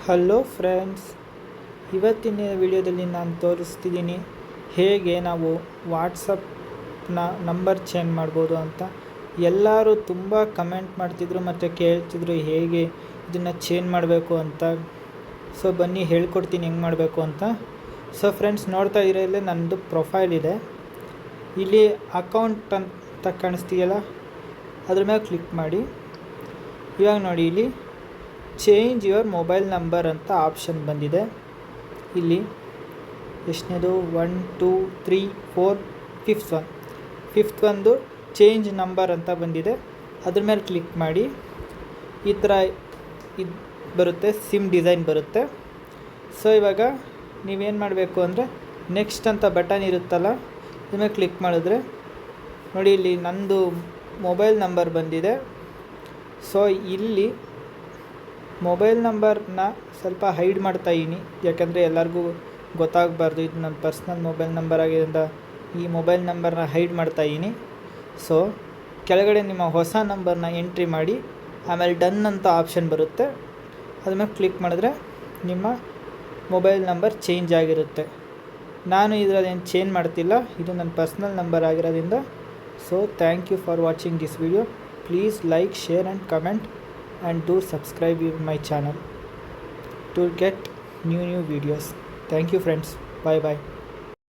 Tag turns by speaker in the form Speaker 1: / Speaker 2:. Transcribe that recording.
Speaker 1: Hello friends, ಇವತ್ತಿನ ವಿಡಿಯೋದಲ್ಲಿ ನಾನು ತೋರಿಸ್ತಿದ್ದೀನಿ ಹೇಗೆ ನಾವು ವಾಟ್ಸಪ್ನ ನಂಬರ್ ಚೇಂಜ್ ಮಾಡ್ಬೋದು ಅಂತ. ಎಲ್ಲರೂ ತುಂಬ ಕಮೆಂಟ್ ಮಾಡ್ತಿದ್ರು ಮತ್ತು ಕೇಳ್ತಿದ್ರು ಹೇಗೆ ಇದನ್ನು ಚೇಂಜ್ ಮಾಡಬೇಕು ಅಂತ. ಸೊ ಬನ್ನಿ ಹೇಳ್ಕೊಡ್ತೀನಿ ಹೆಂಗೆ ಮಾಡಬೇಕು ಅಂತ. ಸೊ ಫ್ರೆಂಡ್ಸ್, ನೋಡ್ತಾ ಇರೋಲ್ಲೇ ನನ್ನದು ಪ್ರೊಫೈಲ್ ಇದೆ. ಇಲ್ಲಿ ಅಕೌಂಟ್ ಅಂತ ಕಾಣಿಸ್ತೀಯಲ್ಲ, ಅದ್ರ ಮೇಲೆ ಕ್ಲಿಕ್ ಮಾಡಿ. ಇವಾಗ ನೋಡಿ, ಇಲ್ಲಿ ಚೇಂಜ್ ಯುವರ್ ಮೊಬೈಲ್ ನಂಬರ್ ಅಂತ ಆಪ್ಷನ್ ಬಂದಿದೆ. ಇಲ್ಲಿ ಎಷ್ಟನೇದು 1 2 3 4 ಫಿಫ್ತ್ ಒಂದು ಚೇಂಜ್ ನಂಬರ್ ಅಂತ ಬಂದಿದೆ. ಅದ್ರ ಮೇಲೆ ಕ್ಲಿಕ್ ಮಾಡಿ. ಈ ಥರ ಇದು ಬರುತ್ತೆ, ಸಿಮ್ ಡಿಸೈನ್ ಬರುತ್ತೆ. ಸೊ ಇವಾಗ ನೀವೇನು ಮಾಡಬೇಕು ಅಂದರೆ ನೆಕ್ಸ್ಟ್ ಅಂತ ಬಟನ್ ಇರುತ್ತಲ್ಲ, ಇದ್ರ ಮೇಲೆ ಕ್ಲಿಕ್ ಮಾಡಿದ್ರೆ ನೋಡಿ, ಇಲ್ಲಿ ನಂದು ಮೊಬೈಲ್ ನಂಬರ್ ಬಂದಿದೆ. ಸೊ ಇಲ್ಲಿ ಮೊಬೈಲ್ ನಂಬರ್ನ ಸ್ವಲ್ಪ ಹೈಡ್ ಮಾಡ್ತಾಯಿದ್ದೀನಿ, ಯಾಕಂದರೆ ಎಲ್ಲರಿಗೂ ಗೊತ್ತಾಗಬಾರ್ದು ಇದು ನನ್ನ ಪರ್ಸ್ನಲ್ ಮೊಬೈಲ್ ನಂಬರ್ ಆಗಿದ್ದರಿಂದ ಈ ಮೊಬೈಲ್ ನಂಬರ್ನ ಹೈಡ್ ಮಾಡ್ತಾಯಿದ್ದೀನಿ. ಸೊ ಕೆಳಗಡೆ ನಿಮ್ಮ ಹೊಸ ನಂಬರ್ನ ಎಂಟ್ರಿ ಮಾಡಿ, ಆಮೇಲೆ ಡನ್ ಅಂತ ಆಪ್ಷನ್ ಬರುತ್ತೆ. ಅದ್ರ ಮೇಲೆ ಕ್ಲಿಕ್ ಮಾಡಿದ್ರೆ ನಿಮ್ಮ ಮೊಬೈಲ್ ನಂಬರ್ ಚೇಂಜ್ ಆಗಿರುತ್ತೆ. ನಾನು ಇದರಲ್ಲೇನು ಚೇಂಜ್ ಮಾಡ್ತಿಲ್ಲ, ಇದು ನನ್ನ ಪರ್ಸ್ನಲ್ ನಂಬರ್ ಆಗಿರೋದ್ರಿಂದ. So thank you for watching this video. Please like, share and comment, and do subscribe my channel to get new videos. Thank you friends. Bye bye.